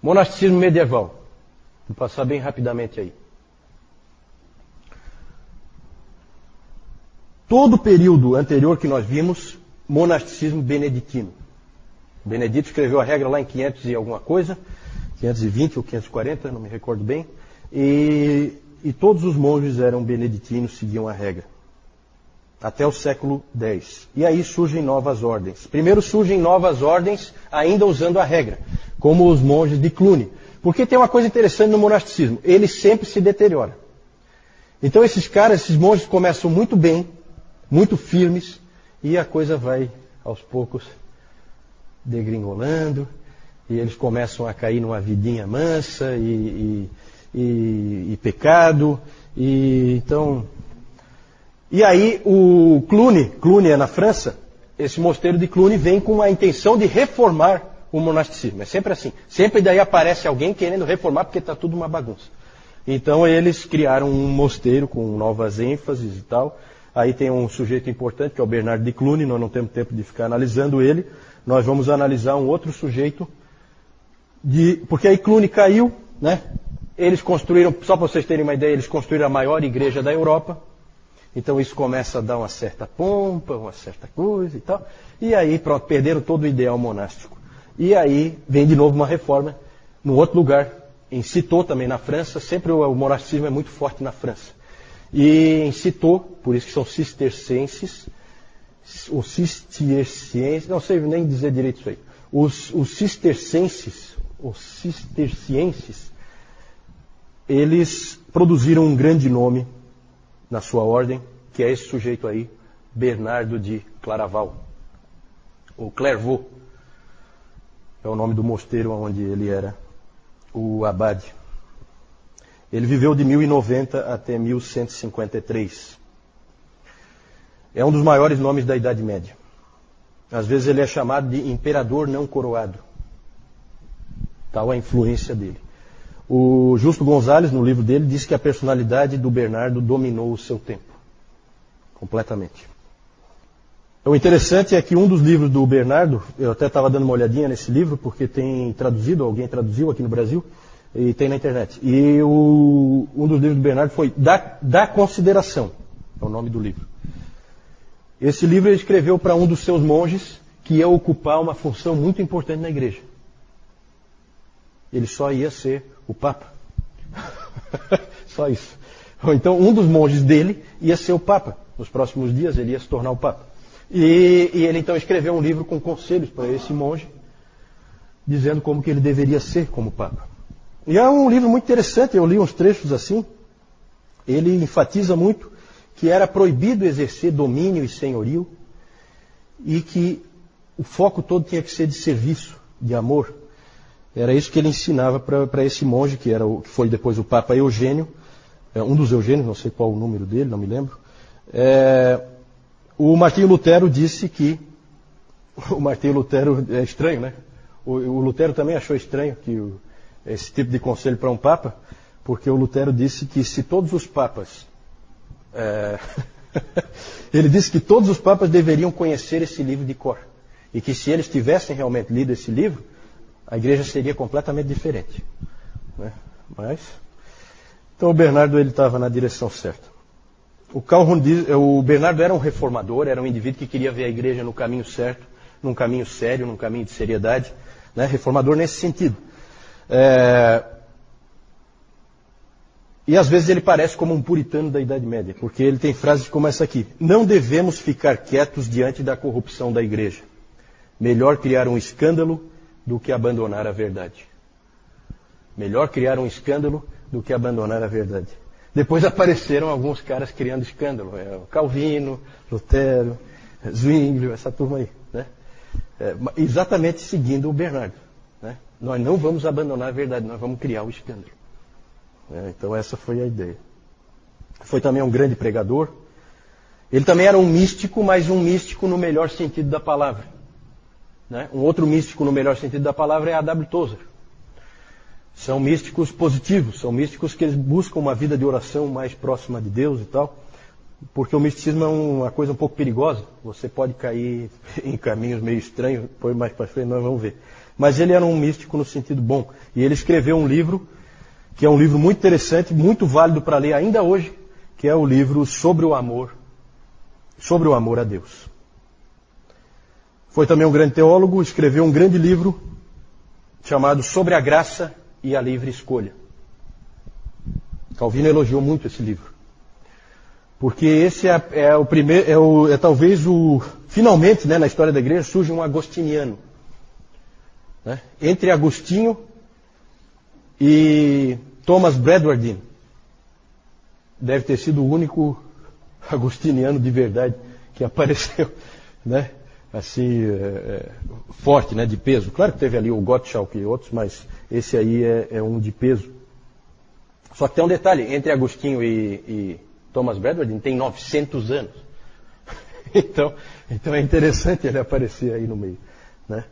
Monasticismo medieval. Vou passar bem rapidamente aí. Todo o período anterior que nós vimos, monasticismo beneditino. Benedito escreveu a regra lá em 500 e alguma coisa, 520 ou 540, não me recordo bem, e todos os monges eram beneditinos, seguiam a regra. Até o século X. E aí surgem novas ordens. Primeiro surgem novas ordens, ainda usando a regra, como os monges de Cluny. Porque tem uma coisa interessante no monasticismo, ele sempre se deteriora. Então esses monges começam muito bem, muito firmes, e a coisa vai, aos poucos, degringolando, e eles começam a cair numa vidinha mansa, e pecado, e aí o Cluny é na França, esse mosteiro de Cluny vem com a intenção de reformar o monasticismo, é sempre assim, sempre daí aparece alguém querendo reformar, porque está tudo uma bagunça. Então eles criaram um mosteiro com novas ênfases e tal. Aí tem um sujeito importante, que é o Bernardo de Cluny, nós não temos tempo de ficar analisando ele. Nós vamos analisar um outro sujeito, porque aí Cluny caiu, né? Eles construíram, só para vocês terem uma ideia, eles construíram a maior igreja da Europa. Então isso começa a dar uma certa pompa, uma certa coisa e tal. E aí, pronto, perderam todo o ideal monástico. E aí vem de novo uma reforma, num outro lugar, em Cîteaux, também na França. Sempre o monasticismo é muito forte na França. E em Cîteaux, por isso que são cistercenses, ou cistercienses, não sei nem dizer direito isso aí. Os cistercienses, eles produziram um grande nome na sua ordem, que é esse sujeito aí, Bernardo de Claraval, ou Clairvaux, é o nome do mosteiro onde ele era o abade. Ele viveu de 1090 até 1153. É um dos maiores nomes da Idade Média. Às vezes ele é chamado de imperador não coroado. Tal a influência dele. O Justo Gonzalez, no livro dele, diz que a personalidade do Bernardo dominou o seu tempo. Completamente. O interessante é que um dos livros do Bernardo, eu até estava dando uma olhadinha nesse livro, porque tem traduzido, alguém traduziu aqui no Brasil, e tem na internet. E um dos livros do Bernardo foi Da Consideração, é o nome do livro. Esse livro ele escreveu para um dos seus monges, que ia ocupar uma função muito importante na igreja. Ele só ia ser o Papa. Só isso. Então um dos monges dele ia ser o Papa. Nos próximos dias ele ia se tornar o Papa. E ele então escreveu um livro com conselhos para esse monge, dizendo como que ele deveria ser como Papa. E é um livro muito interessante, eu li uns trechos assim. Ele enfatiza muito que era proibido exercer domínio e senhorio e que o foco todo tinha que ser de serviço, de amor. Era isso que ele ensinava para esse monge, que foi depois o Papa Eugênio, um dos Eugênios, não sei qual o número dele, não me lembro. O Martinho Lutero disse que... O Martinho Lutero é estranho, né? O Lutero também achou estranho esse tipo de conselho para um Papa, porque o Lutero disse que se todos os Papas... ele disse que todos os Papas deveriam conhecer esse livro de cor. E que se eles tivessem realmente lido esse livro, a igreja seria completamente diferente. Né? Então o Bernardo estava na direção certa. O Bernardo era um reformador, era um indivíduo que queria ver a igreja no caminho certo, num caminho sério, num caminho de seriedade. Né? Reformador nesse sentido. E às vezes ele parece como um puritano da Idade Média, porque ele tem frases como essa aqui: não devemos ficar quietos diante da corrupção da igreja. Melhor criar um escândalo do que abandonar a verdade. Melhor criar um escândalo do que abandonar a verdade. Depois apareceram alguns caras criando escândalo. Calvino, Lutero, Zwinglio, essa turma aí. Né? Exatamente seguindo o Bernardo. Né? Nós não vamos abandonar a verdade, nós vamos criar o escândalo. Então essa foi a ideia. Foi também um grande pregador. Ele também era um místico, mas um místico no melhor sentido da palavra. Né? Um outro místico no melhor sentido da palavra é A.W. Tozer. São místicos positivos, são místicos que eles buscam uma vida de oração mais próxima de Deus e tal, porque o misticismo é uma coisa um pouco perigosa. Você pode cair em caminhos meio estranhos, depois mais para frente nós vamos ver. mas ele era um místico no sentido bom. E ele escreveu um livro, que é um livro muito interessante, muito válido para ler ainda hoje, que é o livro sobre o amor a Deus. Foi também um grande teólogo, escreveu um grande livro chamado Sobre a Graça e a Livre Escolha. Calvino elogiou muito esse livro. Porque esse é o primeiro, talvez finalmente, né, na história da igreja, surge um agostiniano. Né? Entre Agostinho e Thomas Bradwardine. Deve ter sido o único agostiniano de verdade que apareceu, né? Assim, forte, né, de peso. Claro que teve ali o Gottschalk e outros, mas esse aí é um de peso. Só que tem um detalhe, entre Agostinho e Thomas Bradwardine tem 900 anos. Então é interessante ele aparecer aí no meio, né?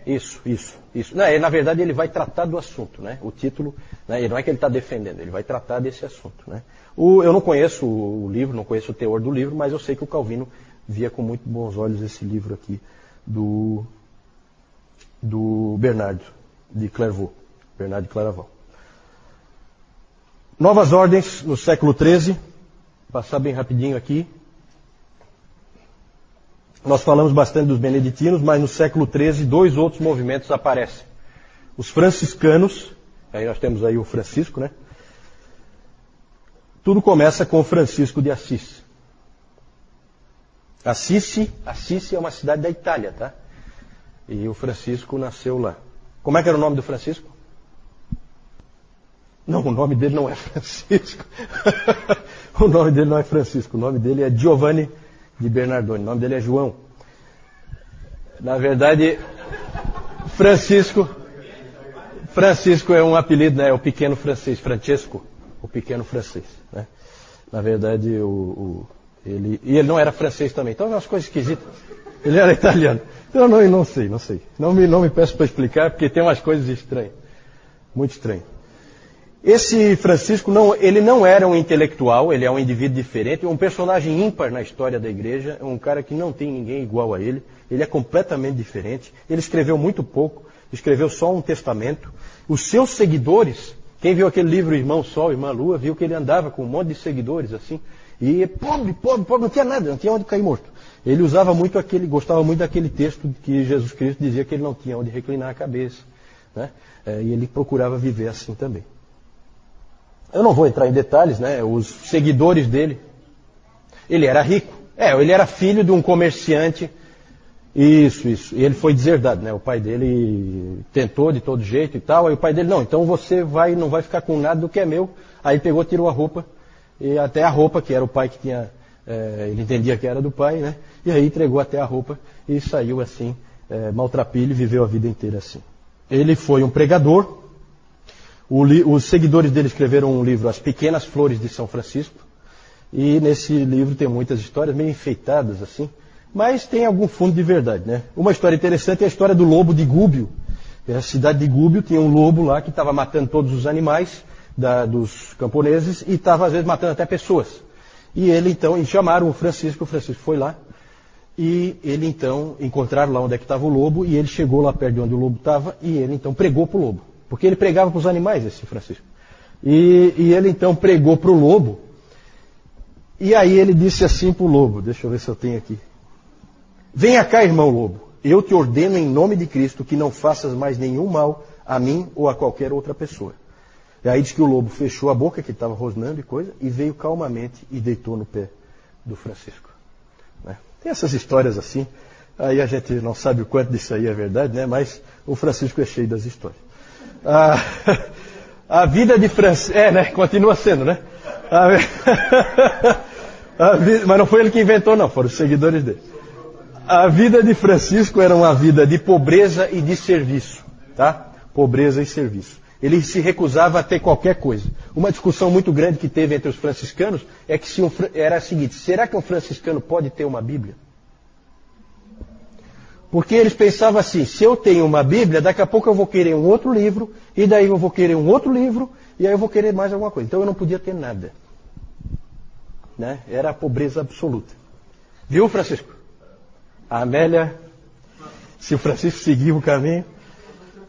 Isso. Não, na verdade ele vai tratar do assunto, né? O título, né? Não é que ele está defendendo, ele vai tratar desse assunto, né? Eu não conheço o livro, não conheço o teor do livro, mas eu sei que o Calvino via com muito bons olhos esse livro aqui do Bernardo de Clairvaux, Bernardo de Claraval. Novas ordens no século XIII, passar bem rapidinho aqui. Nós falamos bastante dos beneditinos, mas no século XIII 2 outros movimentos aparecem. Os franciscanos, aí nós temos aí o Francisco, né? Tudo começa com Francisco de Assis. Assis é uma cidade da Itália, tá? E o Francisco nasceu lá. Como é que era o nome do Francisco? Não, o nome dele não é Francisco. O nome dele não é Francisco, o nome dele é Giovanni de Bernardone. O nome dele é João. Na verdade, Francisco é um apelido, né? É o pequeno francês, Francesco, o pequeno francês, né? Na verdade, ele não era francês também. Então, é umas coisas esquisitas. Ele era italiano. Então, não sei. Não me peço para explicar, porque tem umas coisas estranhas. Muito estranhas. Esse Francisco, ele não era um intelectual, ele é um indivíduo diferente, um personagem ímpar na história da igreja, é um cara que não tem ninguém igual a ele é completamente diferente, ele escreveu muito pouco, escreveu só um testamento. Os seus seguidores, quem viu aquele livro Irmão Sol, Irmã Lua, viu que ele andava com um monte de seguidores assim, e pobre, não tinha nada, não tinha onde cair morto. Ele gostava muito daquele texto que Jesus Cristo dizia que ele não tinha onde reclinar a cabeça, né? E ele procurava viver assim também. Eu não vou entrar em detalhes, né? Os seguidores dele. Ele era rico. Ele era filho de um comerciante. Isso. E ele foi deserdado, né? O pai dele tentou de todo jeito e tal. Aí o pai dele, não, então você não vai ficar com nada do que é meu. Aí pegou, tirou a roupa. E até a roupa, que era o pai que tinha... ele entendia que era do pai, né? E aí entregou até a roupa e saiu assim, maltrapilho, e viveu a vida inteira assim. Ele foi um pregador. Os seguidores dele escreveram um livro, As Pequenas Flores de São Francisco, e nesse livro tem muitas histórias meio enfeitadas assim, mas tem algum fundo de verdade, né? Uma história interessante é a história do lobo de Gúbio. A cidade de Gúbio tinha um lobo lá que estava matando todos os animais dos camponeses e estava às vezes matando até pessoas. E chamaram o Francisco foi lá, e ele então, encontraram lá onde é que estava o lobo, e ele chegou lá perto de onde o lobo estava, e ele então pregou para o lobo. Porque ele pregava para os animais, esse Francisco. E ele então pregou para o lobo. E aí ele disse assim para o lobo, deixa eu ver se eu tenho aqui. Venha cá, irmão lobo, eu te ordeno em nome de Cristo que não faças mais nenhum mal a mim ou a qualquer outra pessoa. E aí diz que o lobo fechou a boca, que estava rosnando e coisa, e veio calmamente e deitou no pé do Francisco. Né? Tem essas histórias assim, aí a gente não sabe o quanto disso aí é verdade, né? Mas o Francisco é cheio das histórias. A vida de Francisco... né? Continua sendo, né? Mas não foi ele que inventou, não. Foram os seguidores dele. A vida de Francisco era uma vida de pobreza e de serviço. Tá? Pobreza e serviço. Ele se recusava a ter qualquer coisa. Uma discussão muito grande que teve entre os franciscanos é que era a seguinte: será que um franciscano pode ter uma Bíblia? Porque eles pensavam assim, se eu tenho uma Bíblia, daqui a pouco eu vou querer um outro livro, e daí eu vou querer um outro livro, e aí eu vou querer mais alguma coisa. Então eu não podia ter nada. Né? Era a pobreza absoluta. Viu, Francisco? A Amélia Se o Francisco seguir o caminho,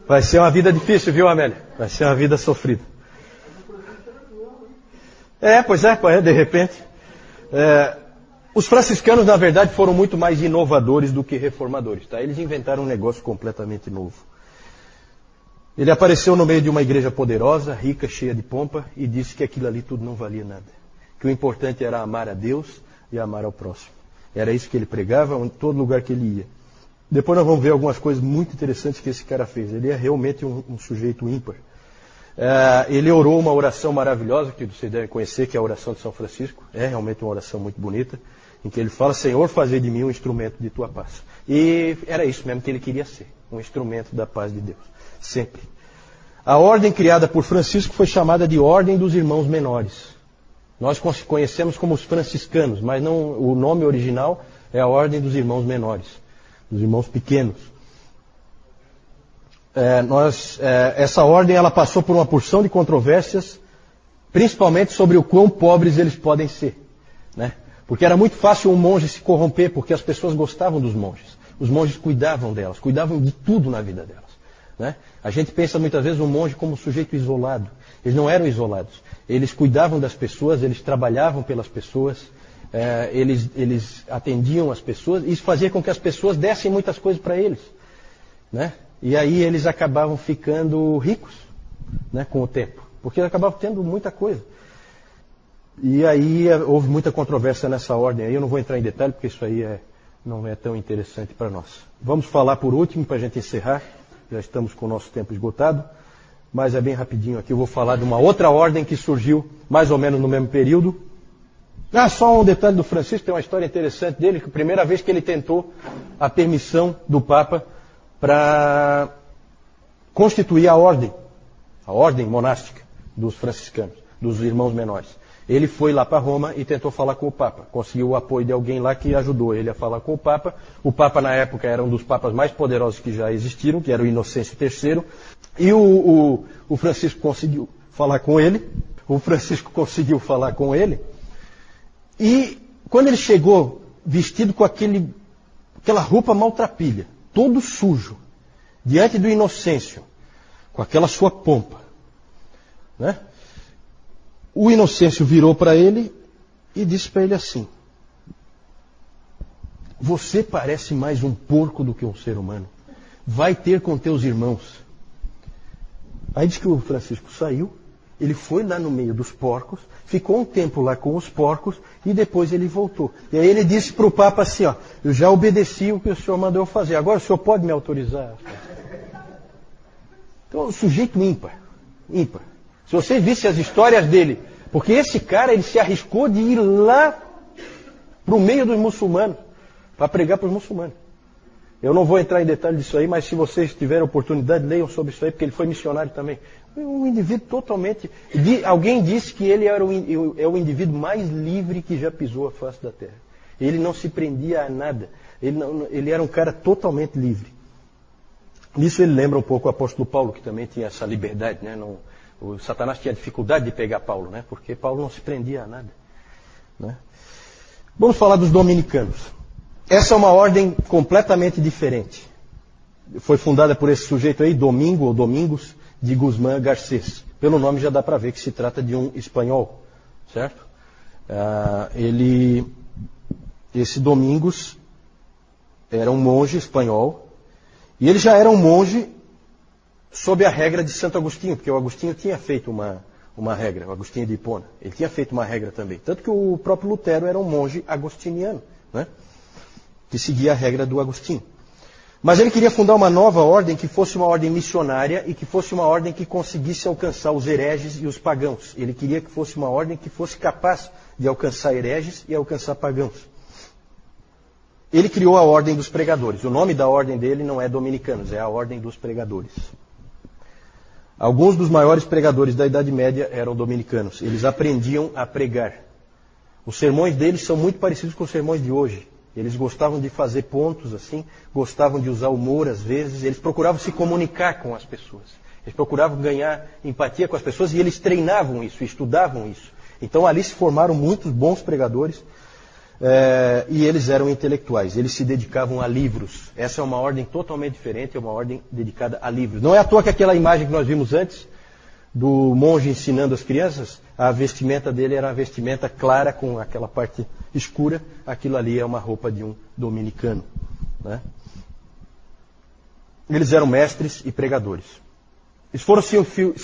vai ser uma vida difícil, viu, Amélia? Vai ser uma vida sofrida. Pois é, de repente. Os franciscanos, na verdade, foram muito mais inovadores do que reformadores, tá? Eles inventaram um negócio completamente novo. Ele apareceu no meio de uma igreja poderosa, rica, cheia de pompa, e disse que aquilo ali tudo não valia nada. Que o importante era amar a Deus e amar ao próximo. Era isso que ele pregava em todo lugar que ele ia. Depois nós vamos ver algumas coisas muito interessantes que esse cara fez. Ele é realmente um sujeito ímpar. Ele orou uma oração maravilhosa, que vocês devem conhecer, que é a oração de São Francisco. É realmente uma oração muito bonita, em que ele fala: Senhor, fazei de mim um instrumento de tua paz. E era isso mesmo que ele queria ser, um instrumento da paz de Deus. Sempre. A ordem criada por Francisco foi chamada de Ordem dos Irmãos Menores. Nós conhecemos como os franciscanos, mas não, o nome original é a Ordem dos Irmãos Menores, dos irmãos pequenos. Essa ordem ela passou por uma porção de controvérsias, principalmente sobre o quão pobres eles podem ser, né? Porque era muito fácil um monge se corromper, porque as pessoas gostavam dos monges. Os monges cuidavam delas, cuidavam de tudo na vida delas, né? A gente pensa muitas vezes um monge como um sujeito isolado. Eles não eram isolados. Eles cuidavam das pessoas, eles trabalhavam pelas pessoas, eles atendiam as pessoas, e isso fazia com que as pessoas dessem muitas coisas para eles, né? E aí eles acabavam ficando ricos, né, com o tempo, porque eles acabavam tendo muita coisa. E aí houve muita controvérsia nessa ordem aí. Eu não vou entrar em detalhe, porque isso aí não é tão interessante para nós. Vamos falar por último, para a gente encerrar. Já estamos com o nosso tempo esgotado, mas é bem rapidinho aqui. Eu vou falar de uma outra ordem que surgiu mais ou menos no mesmo período. Só um detalhe do Francisco, tem uma história interessante dele, que a primeira vez que ele tentou a permissão do Papa para constituir a ordem monástica dos franciscanos, dos irmãos menores. Ele foi lá para Roma e tentou falar com o Papa. Conseguiu o apoio de alguém lá que ajudou ele a falar com o Papa. O Papa, na época, era um dos papas mais poderosos que já existiram, que era o Inocêncio III. E o Francisco conseguiu falar com ele. E quando ele chegou vestido com aquela roupa maltrapilha, todo sujo, diante do Inocêncio, com aquela sua pompa, né? O Inocêncio virou para ele e disse para ele assim: você parece mais um porco do que um ser humano. Vai ter com teus irmãos. Aí diz que o Francisco saiu, ele foi lá no meio dos porcos, ficou um tempo lá com os porcos e depois ele voltou. E aí ele disse para o Papa assim: eu já obedeci o que o senhor mandou eu fazer, agora o senhor pode me autorizar? Então, sujeito ímpar. Se vocês vissem as histórias dele, porque esse cara ele se arriscou de ir lá para o meio dos muçulmanos, para pregar para os muçulmanos. Eu não vou entrar em detalhe disso aí, mas se vocês tiverem oportunidade, leiam sobre isso aí, porque ele foi missionário também. Um indivíduo totalmente... Alguém disse que ele é o indivíduo mais livre que já pisou a face da terra. Ele não se prendia a nada. Ele era um cara totalmente livre. Nisso ele lembra um pouco o apóstolo Paulo, que também tinha essa liberdade, né? O Satanás tinha dificuldade de pegar Paulo, né? Porque Paulo não se prendia a nada, né? Vamos falar dos dominicanos. Essa é uma ordem completamente diferente. Foi fundada por esse sujeito aí, Domingos de Guzmán Garcés. Pelo nome já dá para ver que se trata de um espanhol, certo? Esse Domingos era um monge espanhol, e ele já era um monge sob a regra de Santo Agostinho, porque o Agostinho tinha feito uma regra, o Agostinho de Hipona, ele tinha feito uma regra também. Tanto que o próprio Lutero era um monge agostiniano, né? Que seguia a regra do Agostinho. Mas ele queria fundar uma nova ordem que fosse uma ordem missionária e que fosse uma ordem que conseguisse alcançar os hereges e os pagãos. Ele queria que fosse uma ordem que fosse capaz de alcançar hereges e alcançar pagãos. Ele criou a Ordem dos Pregadores. O nome da ordem dele não é Dominicanos, é a Ordem dos Pregadores. Alguns dos maiores pregadores da Idade Média eram dominicanos. Eles aprendiam a pregar. Os sermões deles são muito parecidos com os sermões de hoje. Eles gostavam de fazer pontos assim, gostavam de usar humor às vezes, eles procuravam se comunicar com as pessoas. Eles procuravam ganhar empatia com as pessoas e eles treinavam isso, estudavam isso. Então ali se formaram muitos bons pregadores. E eles eram intelectuais, eles se dedicavam a livros. Essa é uma ordem totalmente diferente, é uma ordem dedicada a livros. Não é à toa que aquela imagem que nós vimos antes, do monge ensinando as crianças, a vestimenta dele era uma vestimenta clara com aquela parte escura, aquilo ali é uma roupa de um dominicano. Né? Eles eram mestres e pregadores. Eles foram se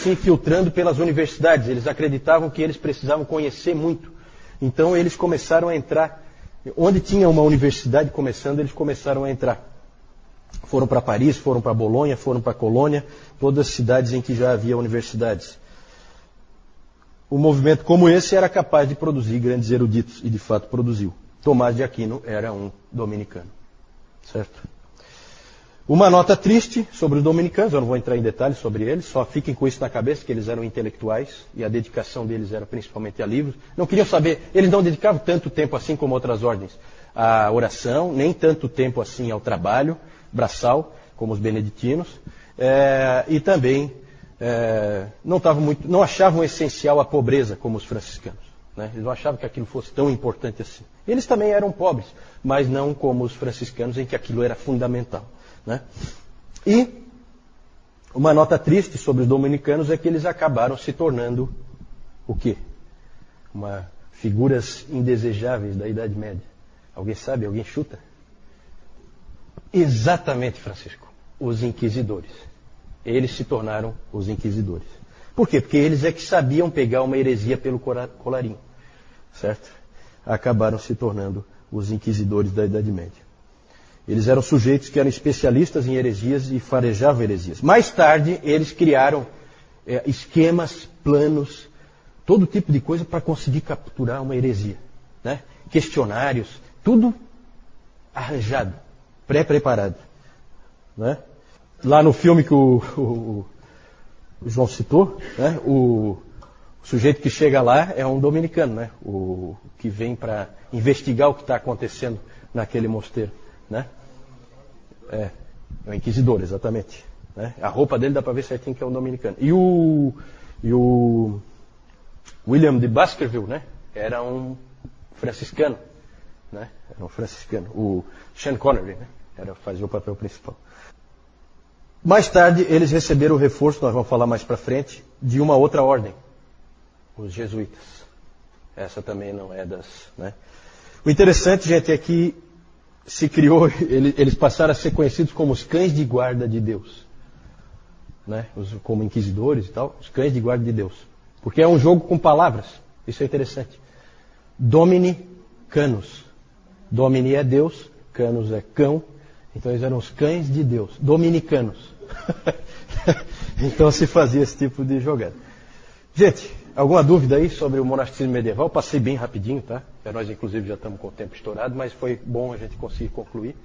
infiltrando pelas universidades, eles acreditavam que eles precisavam conhecer muito. Então eles começaram a entrar, onde tinha uma universidade começando, eles começaram a entrar. Foram para Paris, foram para Bolonha, foram para Colônia, todas as cidades em que já havia universidades. Um movimento como esse era capaz de produzir grandes eruditos, e de fato produziu. Tomás de Aquino era um dominicano. Certo? Uma nota triste sobre os dominicanos, eu não vou entrar em detalhes sobre eles, só fiquem com isso na cabeça, que eles eram intelectuais, e a dedicação deles era principalmente a livros. Não queriam saber, eles não dedicavam tanto tempo assim como outras ordens à oração, nem tanto tempo assim ao trabalho braçal, como os beneditinos, e também não achavam essencial a pobreza como os franciscanos. Né? Eles não achavam que aquilo fosse tão importante assim. Eles também eram pobres, mas não como os franciscanos, em que aquilo era fundamental. Né? E uma nota triste sobre os dominicanos é que eles acabaram se tornando o quê? Figuras indesejáveis da Idade Média. Alguém sabe? Alguém chuta? Exatamente, Francisco. Os inquisidores. Eles se tornaram os inquisidores. Por quê? Porque eles é que sabiam pegar uma heresia pelo colarinho. Certo? Acabaram se tornando os inquisidores da Idade Média. Eles eram sujeitos que eram especialistas em heresias e farejavam heresias. Mais tarde, eles criaram esquemas, planos, todo tipo de coisa para conseguir capturar uma heresia. Né? Questionários, tudo arranjado, pré-preparado. Né? Lá no filme que o João citou, né? O sujeito que chega lá é um dominicano, né? O que vem para investigar o que está acontecendo naquele mosteiro. Né? É um inquisidor, exatamente. Né? A roupa dele dá para ver certinho que é um dominicano. E o William de Baskerville, né? Era um franciscano. Né? Era um franciscano. O Sean Connery, né? Fazia o papel principal. Mais tarde, eles receberam o reforço, nós vamos falar mais para frente, de uma outra ordem. Os jesuítas. Essa também não é das... Né? O interessante, gente, é que se criou, eles passaram a ser conhecidos como os cães de guarda de Deus. Né? Como inquisidores e tal, os cães de guarda de Deus. Porque é um jogo com palavras. Isso é interessante. Domini Canus. Domini é Deus, Canus é cão. Então eles eram os cães de Deus, dominicanos. Então se fazia esse tipo de jogada. Gente, alguma dúvida aí sobre o monasticismo medieval? Passei bem rapidinho, tá? Nós inclusive já estamos com o tempo estourado, mas foi bom a gente conseguir concluir.